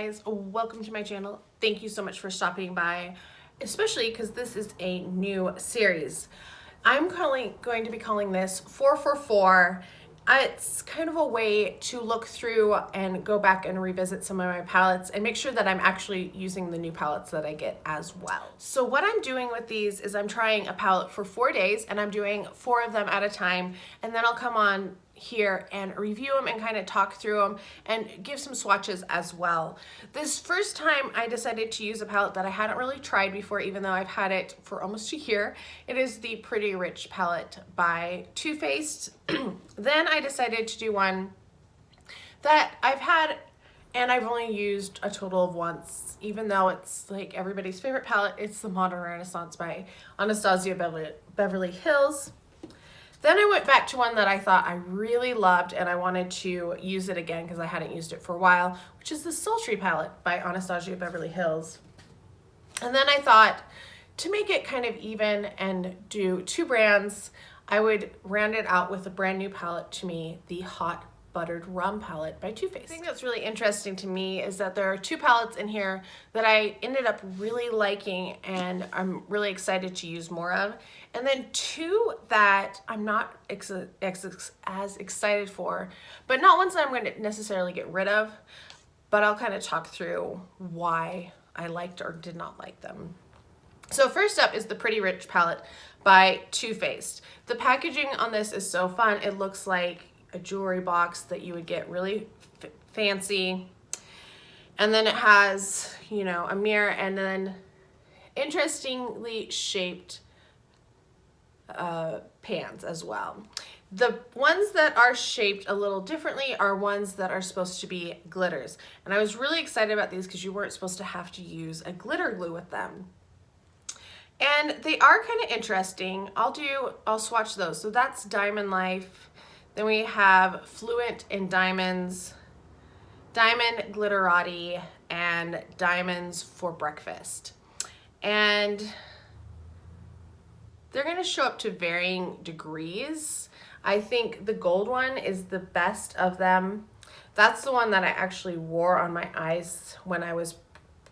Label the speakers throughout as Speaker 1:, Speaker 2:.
Speaker 1: guys, welcome to my channel. Thank you so much for stopping by, especially because this is a new series. I'm going to be calling this 444. It's kind of a way to look through and go back and revisit some of my palettes and make sure that I'm actually using the new palettes that I get as well. So what I'm doing with these is I'm trying a palette for 4 days and I'm doing 4 of them at a time, and then I'll come on here and review them and kind of talk through them and give some swatches as well. This first time I decided to use a palette that I hadn't really tried before, even though I've had it for almost a year. It is the Pretty Rich palette by Too Faced. Then I decided to do one that I've had and I've only used a total of once, even though it's like everybody's favorite palette. It's the Modern Renaissance by Anastasia Beverly Hills. Then I went back to one that I thought I really loved and I wanted to use it again because I hadn't used it for a while, which is the Sultry palette by Anastasia Beverly Hills. And then I thought, to make it kind of even and do 2 brands, I would round it out with a brand new palette to me, the Hot Buttered Rum palette by Too Faced. The thing that's really interesting to me is that there are 2 palettes in here that I ended up really liking and I'm really excited to use more of, and then 2 that I'm not as excited for, but not ones that I'm going to necessarily get rid of, but I'll kind of talk through why I liked or did not like them. So first up is the Pretty Rich palette by Too Faced. The packaging on this is so fun. It looks like a jewelry box that you would get really fancy, and then it has, you know, a mirror and then interestingly shaped pans as well. The ones that are shaped a little differently are ones that are supposed to be glitters, and I was really excited about these because you weren't supposed to have to use a glitter glue with them. And they are kind of interesting. I'll swatch those. So that's Diamond Life. Then we have Fluent in Diamonds, Diamond Glitterati, and Diamonds for Breakfast. And they're going to show up to varying degrees. I think the gold one is the best of them. That's the one that I actually wore on my eyes when I was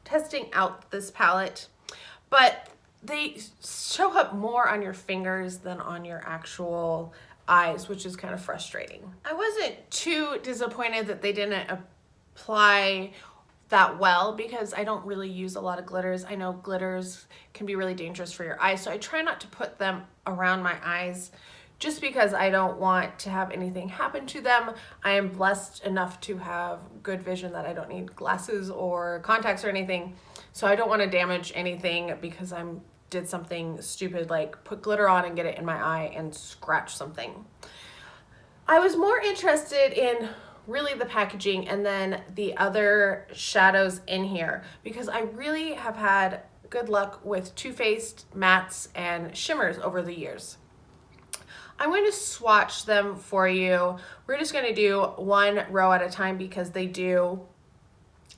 Speaker 1: testing out this palette. But they show up more on your fingers than on your actual eyes, which is kind of frustrating. I wasn't too disappointed that they didn't apply that well because I don't really use a lot of glitters. I know glitters can be really dangerous for your eyes, so I try not to put them around my eyes just because I don't want to have anything happen to them. I am blessed enough to have good vision that I don't need glasses or contacts or anything, so I don't want to damage anything because I did something stupid like put glitter on and get it in my eye and scratch something. I was more interested in really the packaging and then the other shadows in here because I really have had good luck with Too Faced mattes and shimmers over the years. I'm going to swatch them for you. We're just going to do 1 row at a time because they do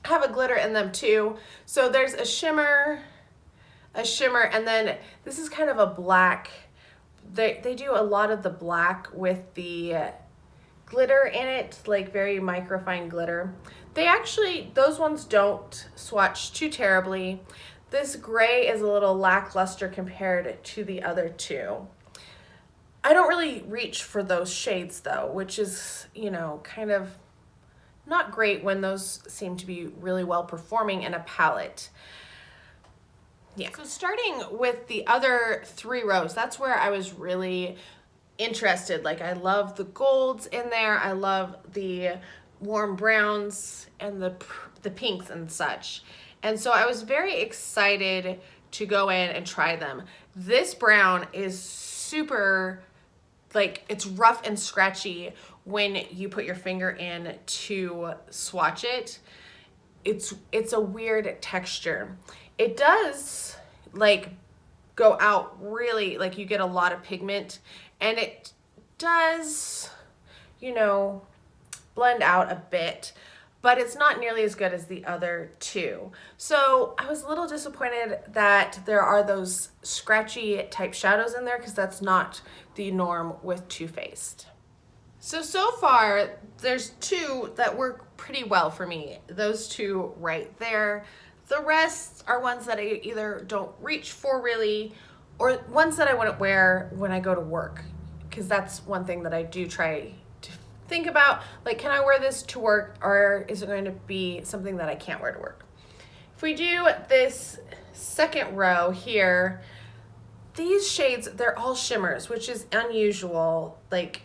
Speaker 1: have a glitter in them too. So there's a shimmer, and then this is kind of a black. They do a lot of the black with the glitter in it, like very microfine glitter. Those ones don't swatch too terribly. This gray is a little lackluster compared to the other 2. I don't really reach for those shades though, which is, you know, kind of not great when those seem to be really well performing in a palette. Yeah. So starting with the other 3 rows, that's where I was really interested. Like, I love the golds in there. I love the warm browns and the pinks and such. And so I was very excited to go in and try them. This brown is super, like, it's rough and scratchy when you put your finger in to swatch it. It's a weird texture. It does like go out really, like you get a lot of pigment, and it does, you know, blend out a bit, but it's not nearly as good as the other 2. So I was a little disappointed that there are those scratchy type shadows in there because that's not the norm with Too Faced. So far there's 2 that work pretty well for me. Those two right there. The rest are ones that I either don't reach for really, or ones that I wouldn't wear when I go to work, because that's one thing that I do try to think about. Like, can I wear this to work, or is it going to be something that I can't wear to work? If we do this second row here, these shades, they're all shimmers, which is unusual. Like,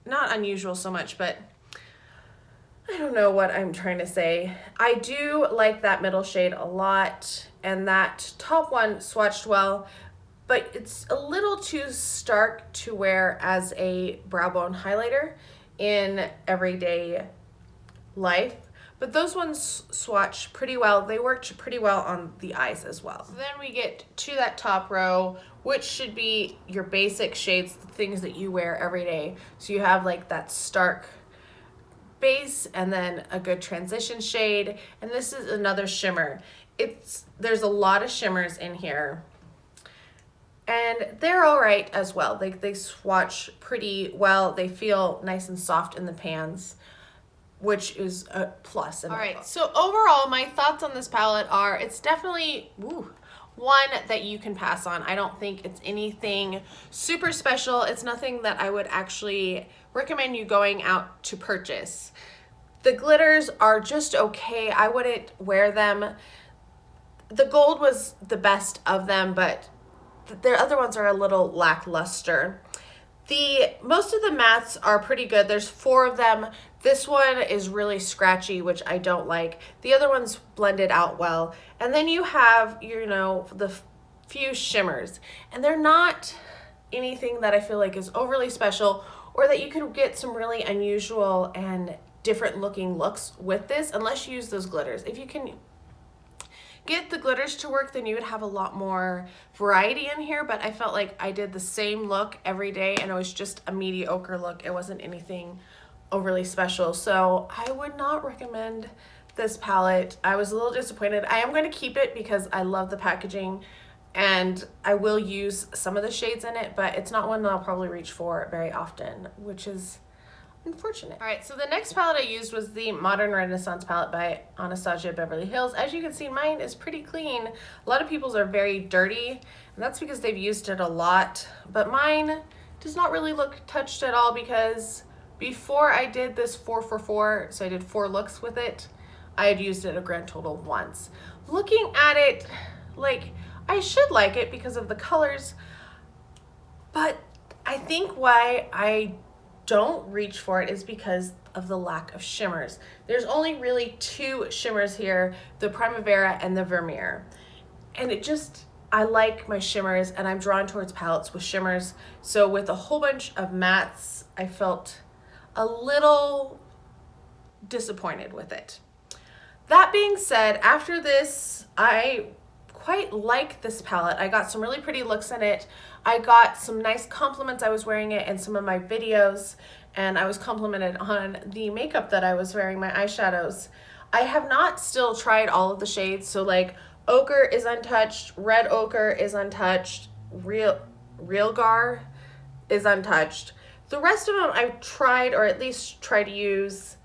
Speaker 1: not unusual so much, but I don't know what I'm trying to say. I do like that middle shade a lot, and that top one swatched well, but it's a little too stark to wear as a brow bone highlighter in everyday life. But those ones swatch pretty well. They worked pretty well on the eyes as well. So then we get to that top row, which should be your basic shades, the things that you wear every day. So you have like that stark base and then a good transition shade. And this is another shimmer. There's a lot of shimmers in here. And they're all right as well. They swatch pretty well. They feel nice and soft in the pans, which is a plus. All right, so overall, my thoughts on this palette are, it's definitely one that you can pass on. I don't think it's anything super special. It's nothing that I would actually recommend you going out to purchase. The glitters are just okay. I wouldn't wear them. The gold was the best of them, but the other ones are a little lackluster. Most of the mattes are pretty good. There's 4 of them. This one is really scratchy, which I don't like. The other ones blended out well. And then you have, you know, the few shimmers. And they're not anything that I feel like is overly special, or that you can get some really unusual and different looking looks with this, unless you use those glitters. If you can get the glitters to work, then you would have a lot more variety in here, but I felt like I did the same look every day and it was just a mediocre look. It wasn't anything overly special, so I would not recommend this palette. I was a little disappointed. I am going to keep it because I love the packaging and I will use some of the shades in it, but it's not one that I'll probably reach for very often, which is unfortunate. All right, so the next palette I used was the Modern Renaissance palette by Anastasia Beverly Hills. As you can see, mine is pretty clean. A lot of people's are very dirty, and that's because they've used it a lot, but mine does not really look touched at all, because before I did this 4 for 4, so I did 4 looks with it, I had used it a grand total once. Looking at it, like, I should like it because of the colors, but I think why I don't reach for it is because of the lack of shimmers. There's only really 2 shimmers here, the Primavera and the Vermeer. And I like my shimmers, and I'm drawn towards palettes with shimmers. So with a whole bunch of mattes, I felt a little disappointed with it. That being said, after this, I quite like this palette. I got some really pretty looks in it. I got some nice compliments. I was wearing it in some of my videos, and I was complimented on the makeup that I was wearing, my eyeshadows. I have not still tried all of the shades, so like ochre is untouched, red ochre is untouched, real gar is untouched. The rest of them I've tried, or at least try to use.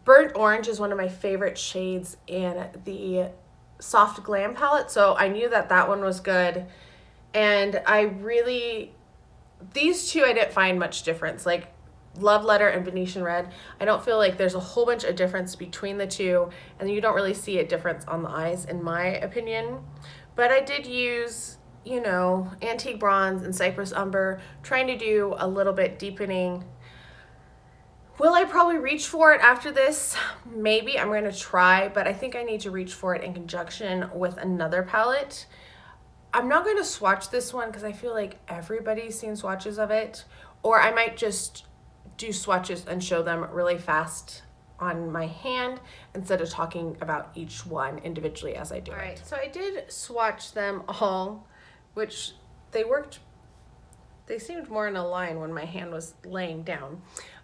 Speaker 1: Burnt orange is one of my favorite shades in the Soft Glam palette, so I knew that that one was good. And these 2 I didn't find much difference, like Love Letter and Venetian Red. I don't feel like there's a whole bunch of difference between the 2, and you don't really see a difference on the eyes in my opinion. But I did use, you know, Antique Bronze and Cypress Umber, trying to do a little bit deepening. Will I probably reach for it after this? Maybe. I'm going to try, but I think I need to reach for it in conjunction with another palette. I'm not going to swatch this one because I feel like everybody's seen swatches of it, or I might just do swatches and show them really fast on my hand instead of talking about each one individually as I do it. All right, so I did swatch them all, which they seemed more in a line when my hand was laying down.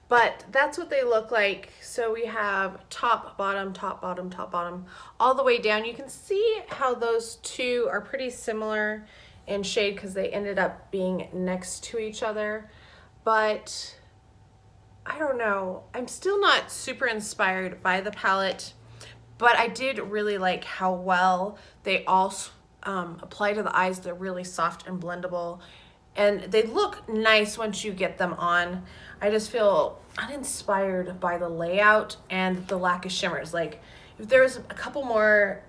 Speaker 1: But that's what they look like. So we have top, bottom, top, bottom, top, bottom, all the way down. You can see how those 2 are pretty similar in shade because they ended up being next to each other. But I don't know. I'm still not super inspired by the palette, but I did really like how well they all apply to the eyes. They're really soft and blendable, and they look nice once you get them on. I just feel uninspired by the layout and the lack of shimmers. Like, if there was a couple more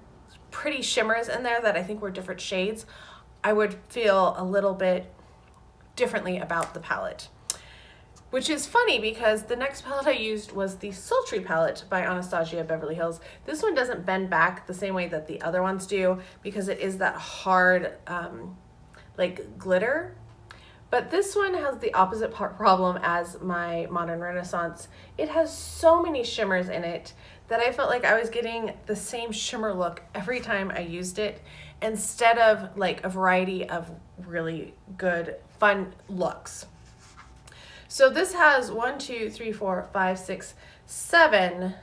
Speaker 1: pretty shimmers in there that I think were different shades, I would feel a little bit differently about the palette. Which is funny because the next palette I used was the Sultry palette by Anastasia Beverly Hills. This one doesn't bend back the same way that the other ones do because it is that hard like glitter. But this one has the opposite problem as my Modern Renaissance. It has so many shimmers in it that I felt like I was getting the same shimmer look every time I used it, instead of like a variety of really good, fun looks. So this has 1, 2, 3, 4, 5, 6, 7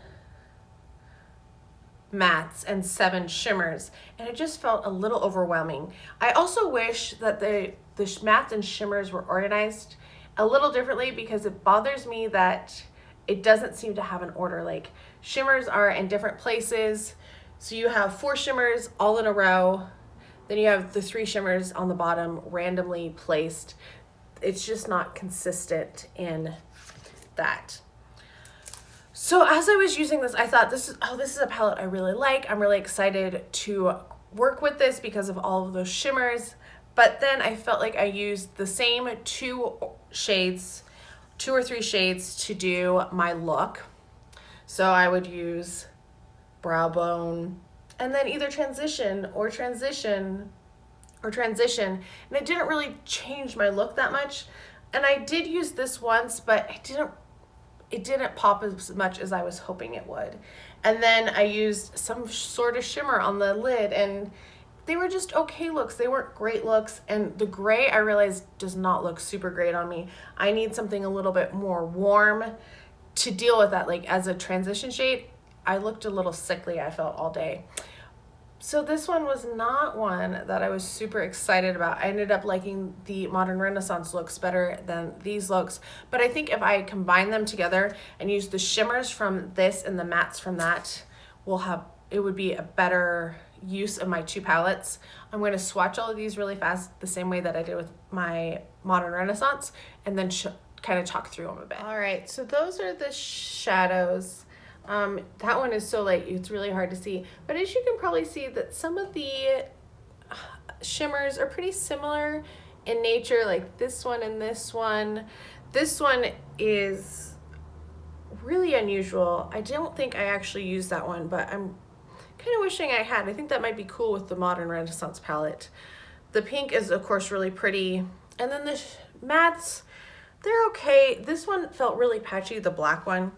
Speaker 1: mattes and 7 shimmers, and it just felt a little overwhelming. I also wish that the mattes and shimmers were organized a little differently because it bothers me that it doesn't seem to have an order. Like, shimmers are in different places. So you have 4 shimmers all in a row, then you have the 3 shimmers on the bottom randomly placed. It's just not consistent in that. So as I was using this, I thought this is a palette I really like. I'm really excited to work with this because of all of those shimmers. But then I felt like I used the same 2 or 3 shades to do my look. So I would use Brow Bone and then either transition, and it didn't really change my look that much. And I did use this once, but it didn't pop as much as I was hoping it would. And then I used some sort of shimmer on the lid, and they were just okay looks. They weren't great looks, and the gray I realized does not look super great on me. I need something a little bit more warm to deal with that. Like, as a transition shade, I looked a little sickly, I felt, all day. So this one was not one that I was super excited about. I ended up liking the Modern Renaissance looks better than these looks. But I think if I combine them together and use the shimmers from this and the mattes from that, it would be a better use of my 2 palettes. I'm going to swatch all of these really fast the same way that I did with my Modern Renaissance, and then kind of talk through them a bit. All right, so those are the shadows. That one is so light, it's really hard to see. But as you can probably see, that some of the shimmers are pretty similar in nature, like this one and this one. This one is really unusual. I don't think I actually used that one, but I'm kind of wishing I had. I think that might be cool with the Modern Renaissance palette. The pink is, of course, really pretty. And then the mattes, they're okay. This one felt really patchy, the black one.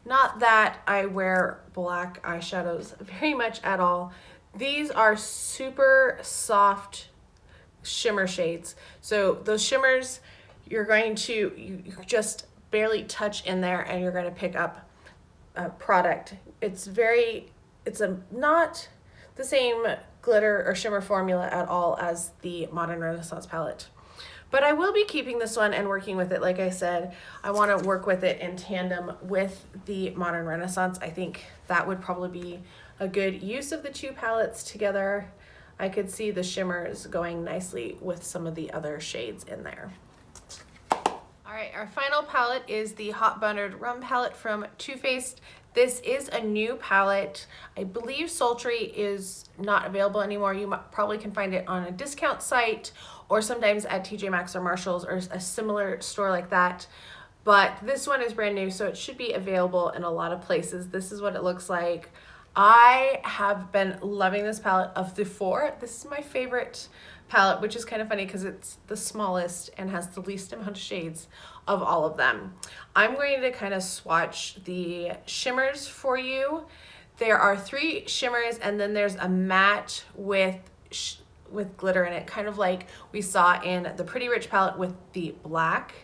Speaker 1: Not that I wear black eyeshadows very much at all. These are super soft shimmer shades. So those shimmers, you just barely touch in there and you're going to pick up a product. It's not the same glitter or shimmer formula at all as the Modern Renaissance palette. But I will be keeping this one and working with it. Like I said, I want to work with it in tandem with the Modern Renaissance. I think that would probably be a good use of the 2 palettes together. I could see the shimmers going nicely with some of the other shades in there. All right, our final palette is the Hot Buttered Rum palette from Too Faced. This is a new palette. I believe Sultry is not available anymore. You probably can find it on a discount site or sometimes at TJ Maxx or Marshall's or a similar store like that. But this one is brand new, so it should be available in a lot of places. This is what it looks like. I have been loving this palette. Of the 4, this is my favorite palette, which is kind of funny because it's the smallest and has the least amount of shades of all of them. I'm going to kind of swatch the shimmers for you. There are 3 shimmers, and then there's a matte with glitter in it, kind of like we saw in the Pretty Rich palette with the black.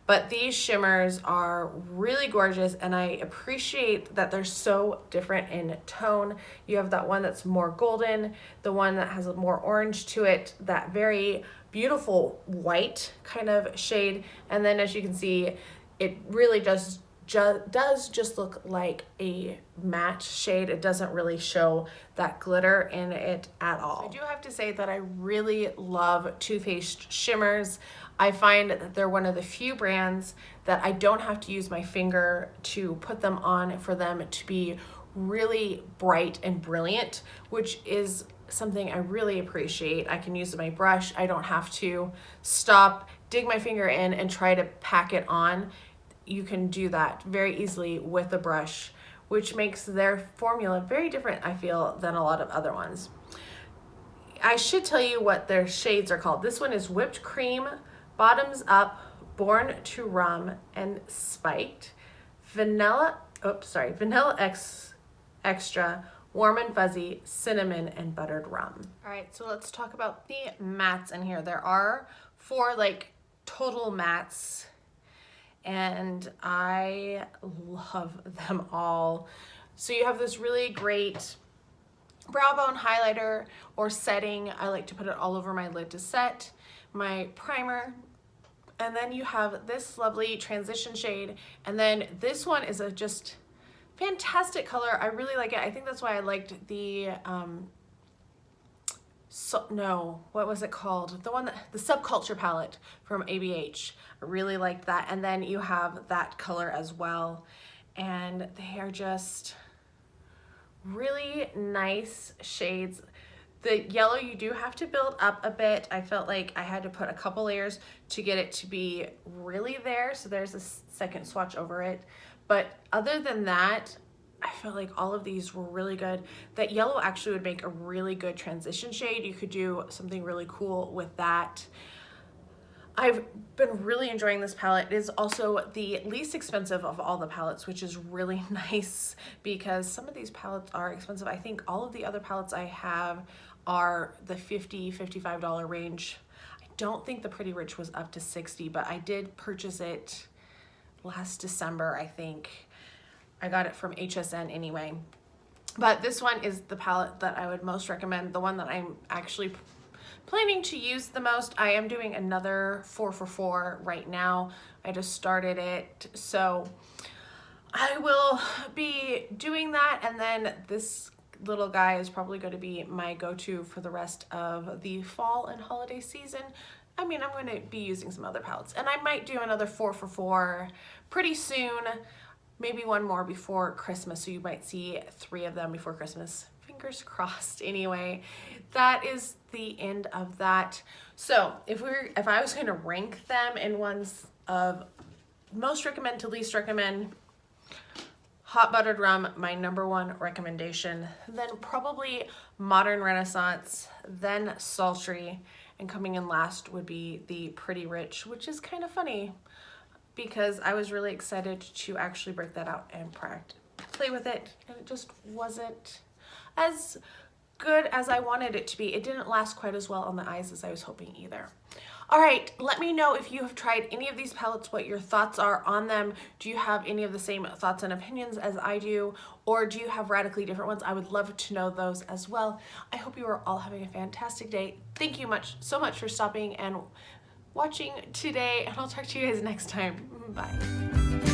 Speaker 1: But these shimmers are really gorgeous, and I appreciate that they're so different in tone. You have that one that's more golden, the one that has more orange to it, that very beautiful white kind of shade, and then as you can see, it really does just look like a matte shade. It doesn't really show that glitter in it at all. I do have to say that I really love Too Faced shimmers. I find that they're one of the few brands that I don't have to use my finger to put them on for them to be really bright and brilliant, which is something I really appreciate. I can use my brush. I don't have to stop, dig my finger in, and try to pack it on. You can do that very easily with a brush, which makes their formula very different, I feel, than a lot of other ones. I should tell you what their shades are called. This one is Whipped Cream, Bottoms Up, Born to Rum, and Spiked. Vanilla Extra, Warm and Fuzzy, Cinnamon, and Buttered Rum. All right, so let's talk about the mattes in here. There are 4 like total mattes, and I love them all. So you have this really great brow bone highlighter or setting. I like to put it all over my lid to set, my primer, and then you have this lovely transition shade, and then this one is a just fantastic color. I really like it. I think that's why I liked the what was it called? The Subculture palette from ABH. I really liked that. And then you have that color as well. And they are just really nice shades. The yellow you do have to build up a bit. I felt like I had to put a couple layers to get it to be really there. So there's a second swatch over it. But other than that, I felt like all of these were really good. That yellow actually would make a really good transition shade. You could do something really cool with that. I've been really enjoying this palette. It is also the least expensive of all the palettes, which is really nice because some of these palettes are expensive. I think all of the other palettes I have are the $50, $55 range. I don't think the Pretty Rich was up to $60, but I did purchase it last December, I think. I got it from HSN anyway. But this one is the palette that I would most recommend, the one that I'm actually planning to use the most. I am doing another 4 for 4 right now. I just started it, so I will be doing that, and then this little guy is probably going to be my go-to for the rest of the fall and holiday season. I mean, I'm going to be using some other palettes, and I might do another 4 for 4 pretty soon, maybe one more before Christmas, so you might see 3 of them before Christmas. Fingers crossed. Anyway, that is the end of that. So if I was going to rank them in ones of most recommend to least recommend, Hot Buttered Rum, my #1 recommendation, then probably Modern Renaissance, then Sultry, and coming in last would be the Pretty Rich, which is kind of funny because I was really excited to actually break that out and play with it, and it just wasn't as good as I wanted it to be. It didn't last quite as well on the eyes as I was hoping either. All right, let me know if you have tried any of these palettes, what your thoughts are on them. Do you have any of the same thoughts and opinions as I do, or do you have radically different ones? I would love to know those as well. I hope you are all having a fantastic day. Thank you so much for stopping and watching today, and I'll talk to you guys next time. Bye.